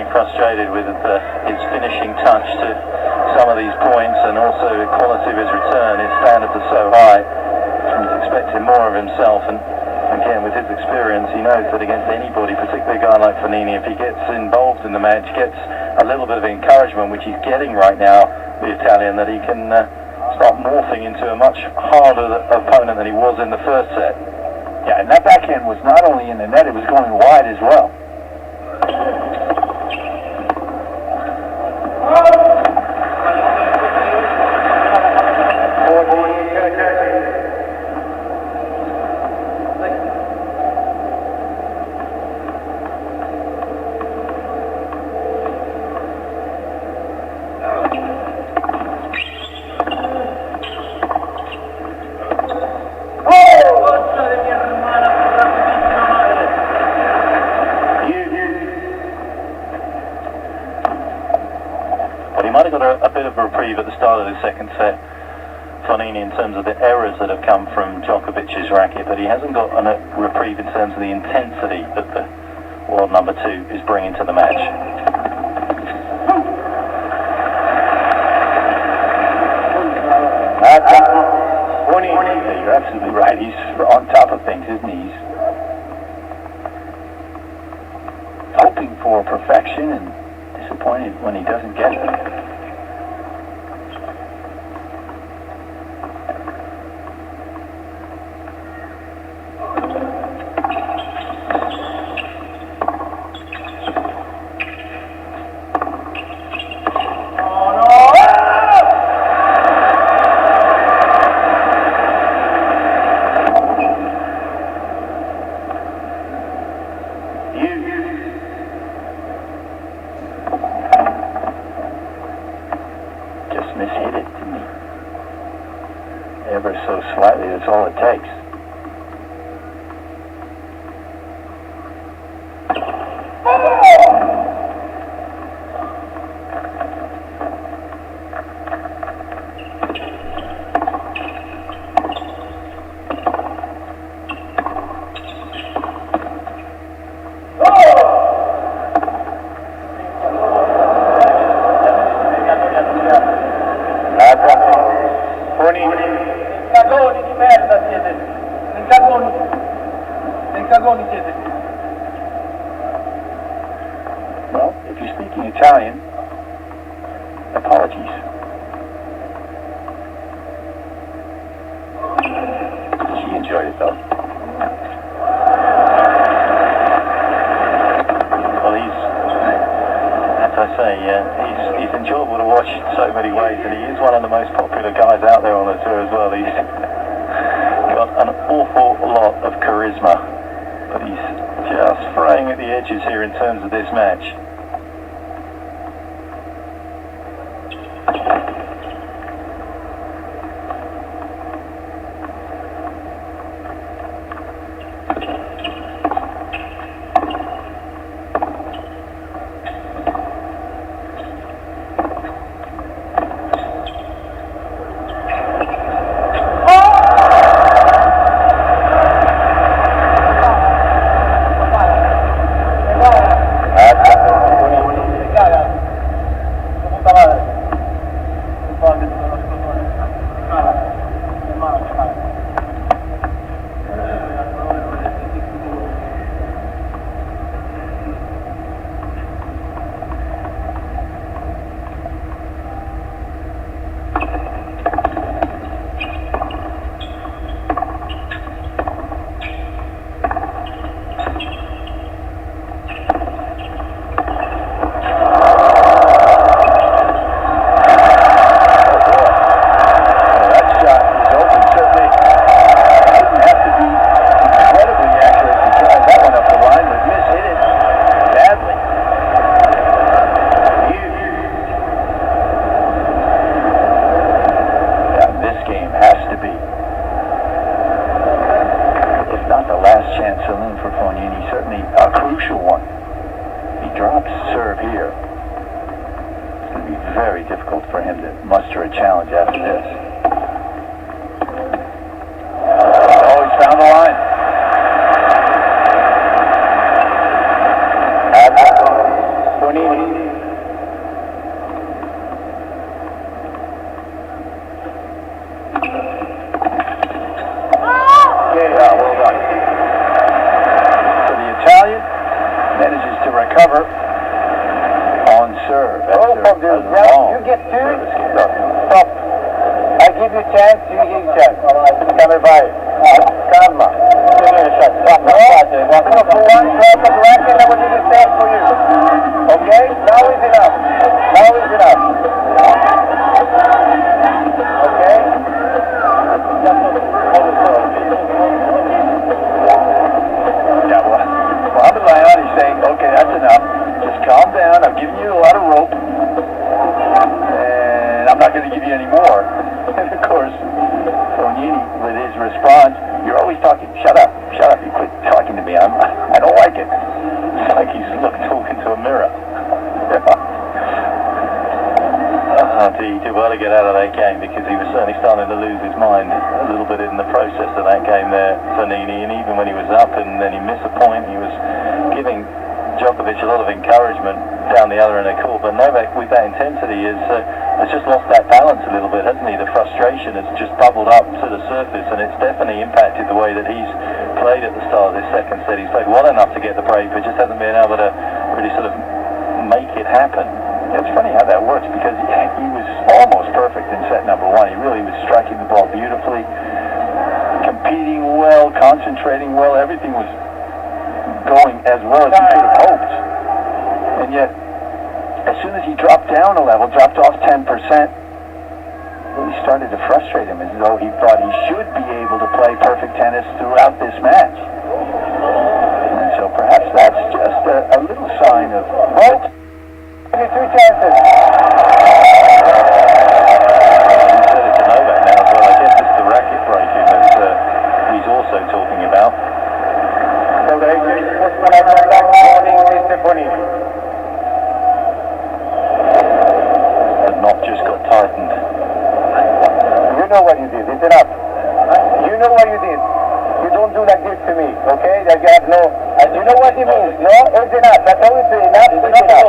getting frustrated with his finishing touch to some of these points, and also the quality of his return. His standards are so high, he's expecting more of himself, and again, with his experience, he knows that against anybody, particularly a guy like Fognini, if he gets involved in the match, gets a little bit of encouragement, which he's getting right now, the Italian, that he can start morphing into a much harder opponent than he was in the first set. Yeah, and that backhand was not only in the net, it was going wide as well. A bit of a reprieve at the start of the second set, Fognini, in terms of the errors that have come from Djokovic's racket, but he hasn't got a reprieve in terms of the intensity that the world number 2 is bringing to the match. You're absolutely right. He's on top of things, isn't he? He's hoping for perfection and disappointed when he doesn't get it. Mishit it, didn't he? Ever so slightly, that's all it takes. Cagoni di merda siete! Dei cagoni siete! Well, if you're speaking Italian, apologies. She enjoyed it though. Well, as I say, he's enjoyable to watch in so many ways, and he is one of the most popular guys out there on the tour as well. He's got an awful lot of charisma, but he's just fraying at the edges here in terms of this match. For Fognini, certainly a crucial one. He drops serve here. It's going to be very difficult for him to muster a challenge after this. Oh, he's found the line. Fognini manages to recover on serve. Oh, Fabio, you get two. Stop. I give you chance, you give chance. Alright, come by. Calma. Give me a shot. No, for one drop of racket, I will do the same for you. Okay? Now is enough. Now is enough. Okay? Yeah, well, Mohamed Layan is saying, okay, that's enough. Just calm down. I've given you a lot of rope. And I'm not going to give you any more. And of course, Fognini, with his response, you're always talking, shut up, you quit talking to me, I don't like it. It's like he's talking to a mirror. He did well to get out of that game because he was certainly starting to lose his mind a little bit in the process of that game there, Fognini, and even when he was up and then he missed a point, he was giving Djokovic a lot of encouragement down the other end of the court, but Novak with that intensity has just lost that balance a little bit, hasn't he? The frustration has just bubbled up to the surface, and it's definitely impacted the way that he's played at the start of this second set. He's played well enough to get the break, but just hasn't been able to really sort of make it happen. It's funny how that works because he was almost perfect in set number one. He really was striking the ball beautifully, competing well, concentrating well. Everything was going as well as he could have hoped. And yet, as soon as he dropped down a level, dropped off 10%, really started to frustrate him as though he thought he should be able to play perfect tennis throughout this match. And so perhaps that's just a little sign of hope. Give you two chances. He said it to Novak now as well. I guess it's the racket breaking that he's also talking about. So the sportsman I come back morning, Mr. Fognini. The knot just got tightened. You know what you did. It's enough. You know what you did. You don't do like this to me, okay? That you have no... You know what it means, no? It's enough. That's all it's enough. It's enough.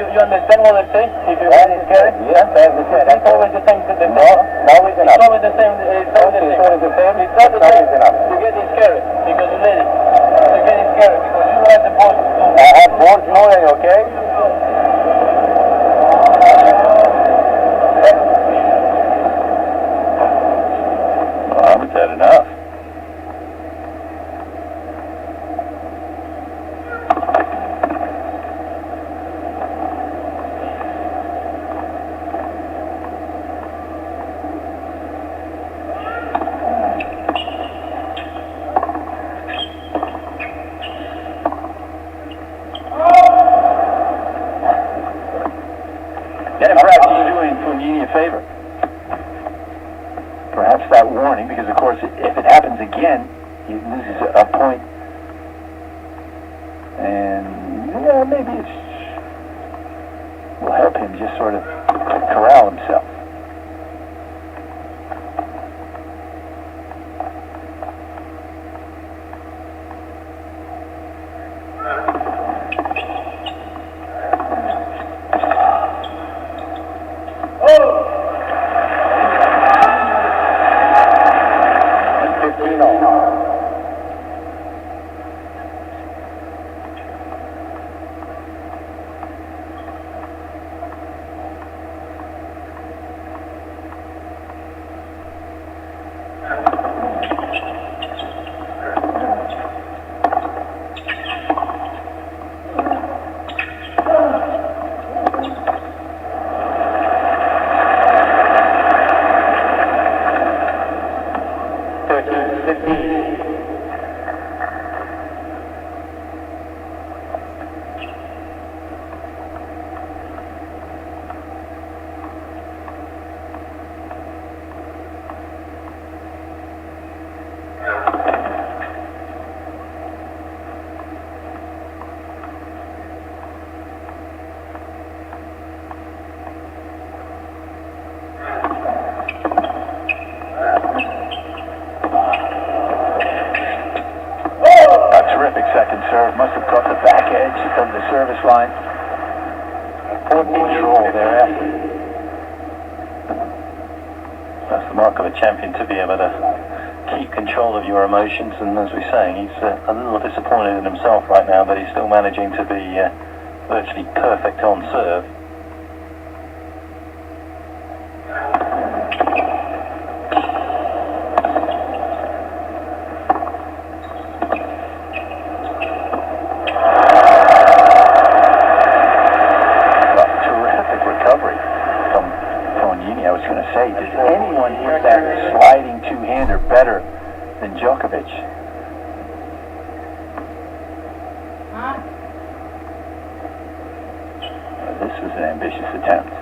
You understand what I say? If you understand? Yes, I understand. It's always the same. No, now it's enough. It's always the same. It's always the same. It's not the same. Enough. You're getting scared because you let it. You're getting scared because you have the ball. I have ball knowing, okay? Well, I haven't had enough. Perhaps he's doing Fognini a favor. Perhaps that warning, because of course if it happens again, he loses a point. And yeah, maybe it will help him just sort of corral himself. Second serve must have caught the back edge of the service line. Poor control thereafter. That's the mark of a champion, to be able to keep control of your emotions, and as we're saying, he's a little disappointed in himself right now, but he's still managing to be virtually perfect on serve. Terrific recovery from Fognini. I was going to say, does anyone hit that sliding two-hander better than Djokovic? This was an ambitious attempt.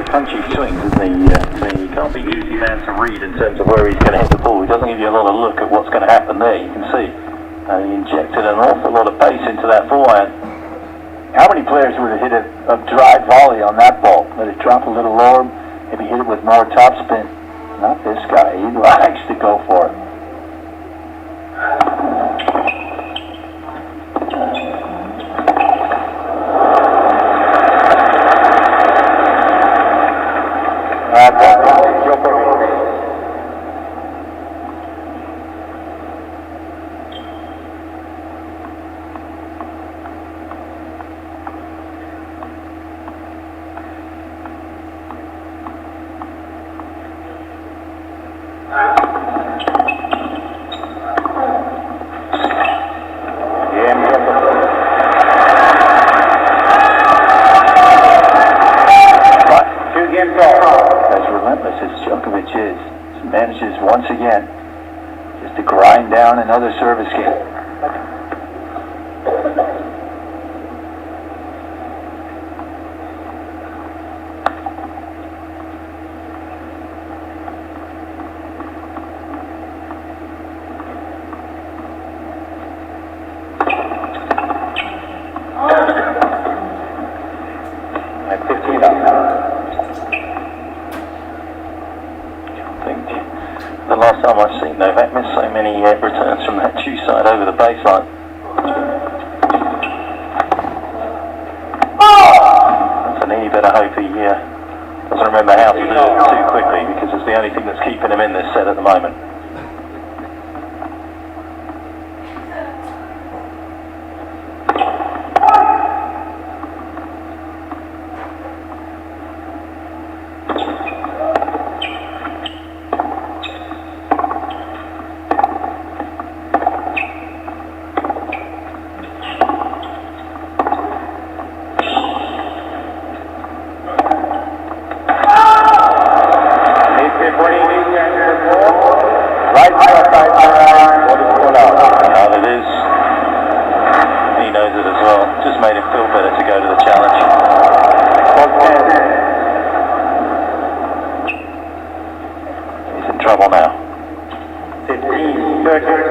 Punchy swings, isn't he? So he can't be easy man to read in terms of where he's going to hit the ball. He doesn't give you a lot of look at what's going to happen there. You can see he injected an awful lot of pace into that forehand. How many players would have hit a drive volley on that ball? Let it drop a little lower, maybe hit it with more topspin. Not this guy. He likes to go for it. As relentless as Djokovic is, he manages once again just to grind down another service game. At 15 up now. The last time I've seen Novak miss so many returns from that due side over the baseline. Fognini better hope he doesn't remember how to do it too quickly, because it's the only thing that's keeping him in this set at the moment. He knows it as well. Just made him feel better to go to the challenge. He's in trouble now. 15-30.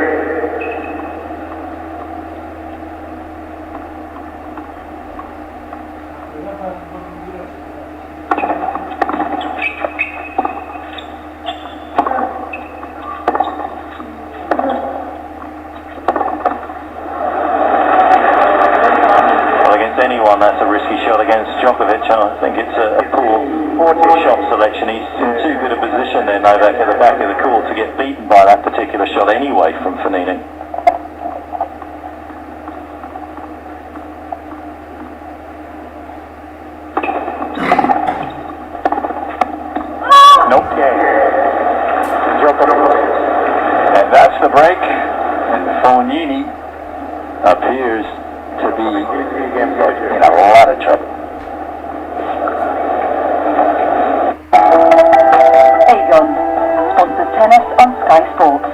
Anyone, that's a risky shot against Djokovic, and I think it's a poor shot selection. He's in too good a position there, Novak, at the back of the court to get beaten by that particular shot anyway from Fognini. Nope. And that's the break, and Fognini appears to be in a lot of trouble. Aegon sponsors tennis on Sky Sports.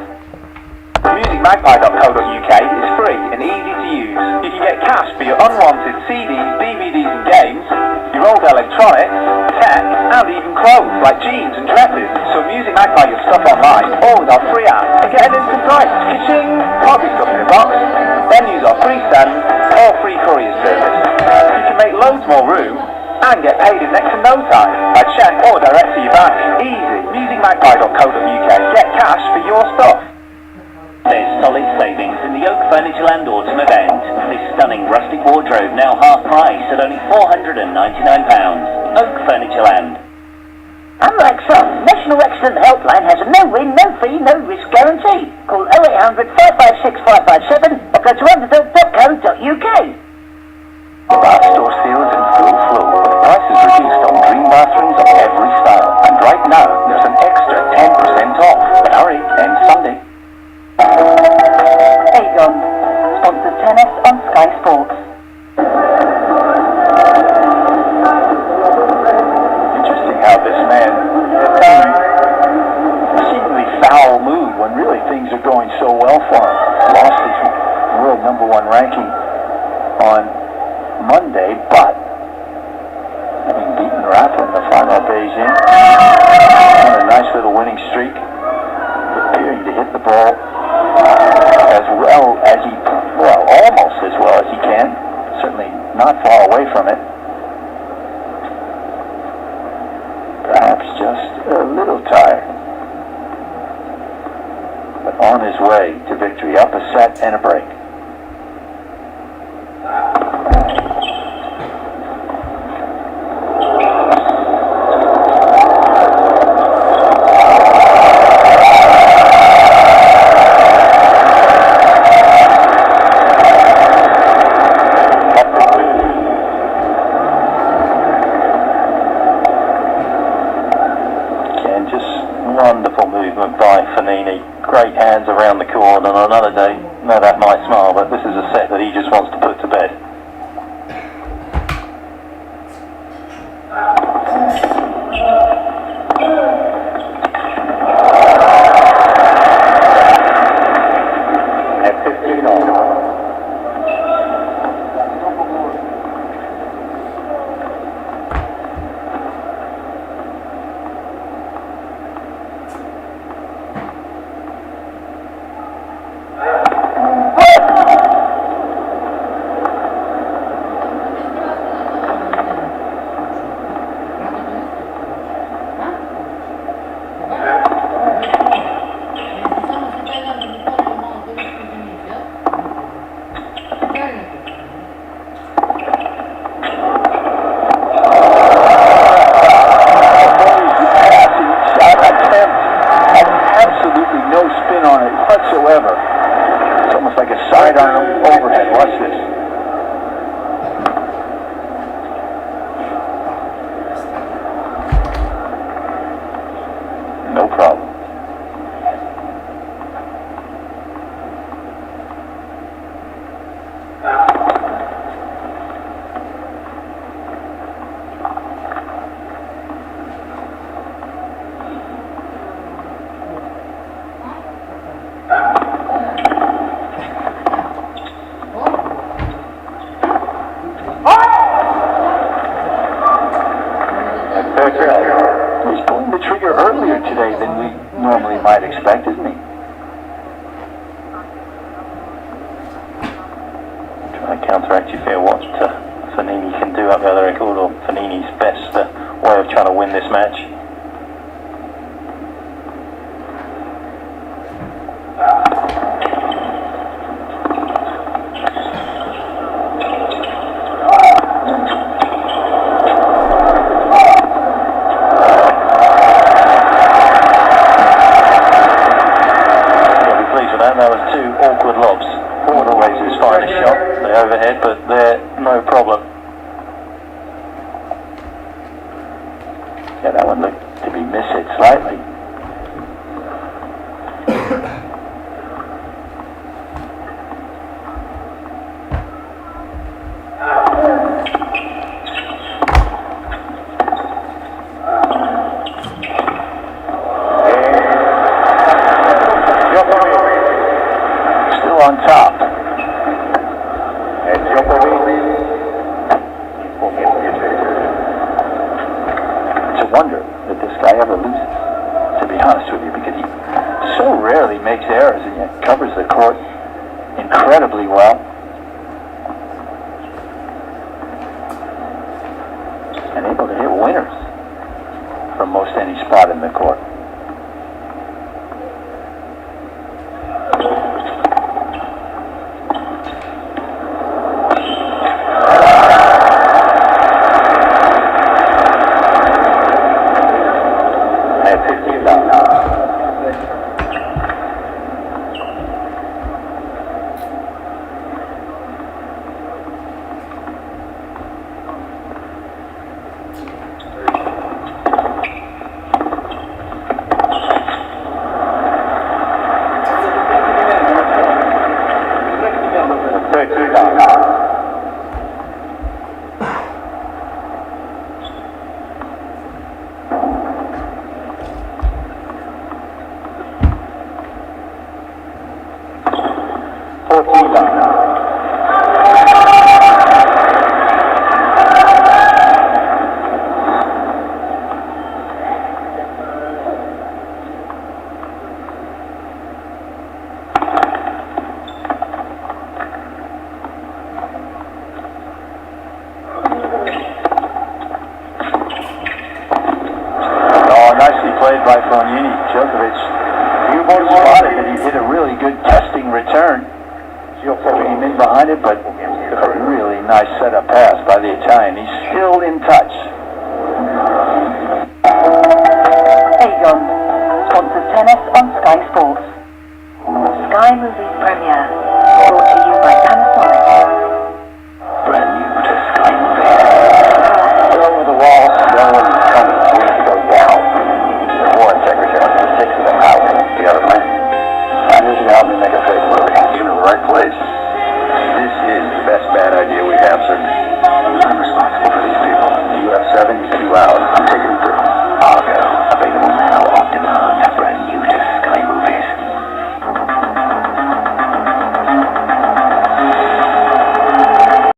MusicMagpie.co.uk is free. free and easy to use. You can get cash for your unwanted CDs, DVDs and games, your old electronics, tech, and even clothes like jeans and dresses. So Music Magpie your stuff online or with our free app and get an instant price. Ka-ching! Can't be stuff in a box. Then use our free send or free courier service. You can make loads more room and get paid in next to no time by cheque or direct to your bank. Easy. musicmagpie.co.uk. Get cash for your stuff. There's solid savings in the Oak Furnitureland Autumn event. This stunning rustic wardrobe now half price at only £499. Oak Furnitureland. Unlike some, National Accident Helpline has a no-win, no-fee, no-risk guarantee. Call 0800 556 557 or go to underdog.co.uk. The bath store sale is in full flow, with prices reduced on dream bathrooms of every style. And right now, there's an extra 10% off. But hurry, ends Sunday. Aegon sponsors tennis on Sky Sports. Interesting how this man seemingly foul mood when really things are going so well for him. Lost his world #1 ranking on Monday, but having beaten Rafa in the final of Beijing, on a nice little winning streak, appearing to hit the ball as well as he, well, almost as well as he can, certainly not far away from it. Perhaps just a little tired, but on his way to victory, up a set and a break. Wonderful movement by Fognini. Great hands around the court. On another day, no, that might smile, but this is a set that he just wants to put to bed. At 15 all. Whatsoever. It's almost like a sidearm overhead. Watch this. No problem. He's pulling the trigger earlier today than we normally might expect, isn't he? Trying to counteract you fear what Fognini can do up the other record, or Fognini's best way of trying to win this match. That was two awkward lobs. Forward always his finest shot. They overhead, but they're no problem. Yeah, that one looked to be missed slightly. On top. the court incredibly well. And able to hit winners from most any spot in the court. Played by Fognini. Djokovic, you both spotted that he did a really good testing return. Came in behind it, but a really nice setup pass by the Italian. He's still in touch. Aegon sponsors tennis on Sky Sports. Sky Movies Premiere.